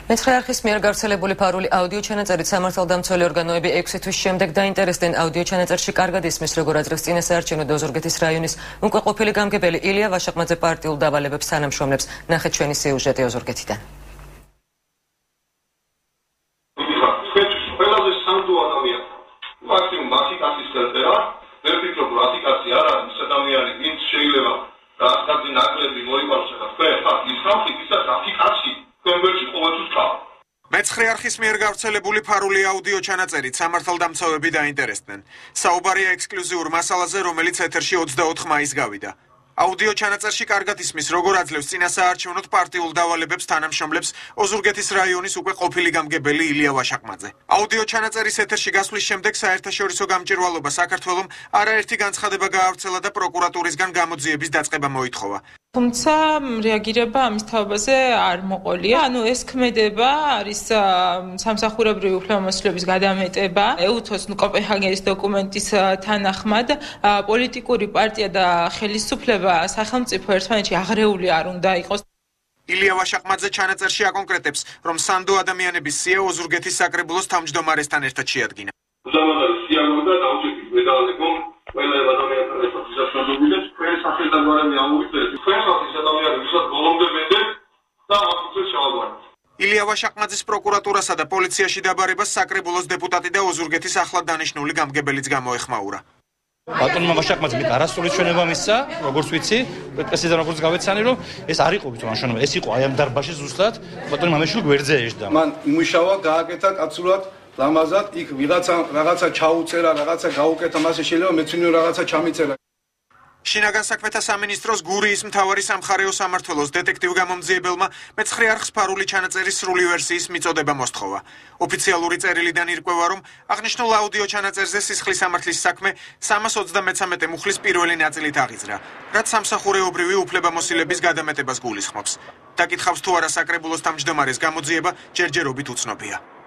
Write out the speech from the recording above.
მეცხრე არხის მიერ გავრცელებული ფარული აუდიო ჩანაწერით სამართალდამცავი ორგანოები 6 თვის შემდეგ დაინტერესდნენ აუდიო ჩანაწერში კარგად ისმის როგორ აძლევს წინასაარჩევნო ოზურგეთის რაიონის უკვე ყოფილი გამგებელი ილია ვაშაყმაძე პარტიულ დავალებებს თანამშრომლებს. ნახეთ ჩვენი სიუჟეტი ოზურგეთიდან. ყველაზე სანდო ადამიანი მაქსიმუმ 10 კაცის ხელწერა ვერ ვფიქრობ 10 კაცი არ არის ის ადამიანი ვინც შეიძლება რაღაცა ნაკლები მოიყვანოს და თქვენ ხართ ის ხალხი ვისაც 10 კაცი კონვერტში ყოველთვის ხარ. მეცხრე არხის მიერ გავრცელებული ფარული აუდიო ჩანაწერით სამართალდამცავები დაინტერესდნენ. საუბარია ექსკლუზიურ მასალაზე, რომელიც ეთერში 24 მაისს გავიდა. აუდიო ჩანაწერში კარგად ისმის როგორ აძლევს წინასაარჩევნოდ პარტიულ დავალებებს თანამშრომლებს ოზურგეთის რაიონის უკვე ყოფილი გამგებელი ილია ვაშაყმაძე. აუდიო ჩანაწერის ეთერში გასვლის შემდეგ საერთაშორისო გამჭვირვალობა საქართველომ არაერთი განცხადება გაავრცელა და პროკურატურისგან გამოძიების დაწყება მოითხოვა. თუმცა რეაგირება ამის თაობაზე არ მოყოლია. ეს ქმედება არის სამსახურებრივი უფლებამოსილების გადამეტება. EUTOS კოპენჰაგენის დოკუმენტის თანახმად პოლიტიკური პარტია და ხელისუფლება სახელმწიფო ერთმანეთში აღრეული არ უნდა იყოს. ილია ვაშაყმაძე ჩანაწერში აკონკრეტებს, რომ სანდო ადამიანების სია ოზურგეთის საკრებულოს თავმჯდომარესთან ერთად შეადგინა. უზარმაზარი სიამოვნებაა და დაუჭირდით მედალეკომ ყველა ადამიანთან ერთად ისასწორებულებს თქვენ სახელდაგვარები ამოვიწერეთ. თქვენ ხართ ის ადამიანი, ვისაც ბოლომდე მენდეთ და ამაყუცეთ შევაგვარდეთ. ილია ვაშაყმაძის პროკურატურასა და პოლიციაში დაბარებას საკრებულოს დეპუტატი და ოზურგეთის ახლად დანიშნული გამგებელიც გამოეხმაურა. ბატონმა ვაშაყმაძემ არასწორი ჩვენება მისცა, როგორც ვიცი, პრესიდან როგორც გავეცანი, რომ ეს არ იყო თვითონ ამშვენება, ეს იყო აი ამ დარბაზში ზუსტად ბატონი მამეშვილი გვერდზე ეждა. მან იმუშავა, გააკეთა კაცურად, ლამაზად, იქ რაღაცა ჩაუწერა, რაღაცა გაუკეთა, მასე შეიძლება მეცნიერ რაღაცა ჩამიწერა. შინაგან საქმეთა სამინისტროს გურიის მთავარი სამხარეო სამმართველოს დეტექტივ გამომძიებელმა მეცხრე არხს ფარული ჩანაწერის სრული ვერსიის მიწოდება მოსთხოვა. ოფიციალური წერილიდან ირკვევა, რომ აღნიშნულ აუდიო ჩანაწერზე სისხლის სამართლის საქმე 333 მუხლის პირველი ნაწილით აღიძრა, რაც სამსახურეობრივი უფლებამოსილების გადამეტებას გულისხმობს. დაკითხავს თუ არა საკრებულოს თავმჯდომარეს გამოძიება ჯერჯერობით უცნობია.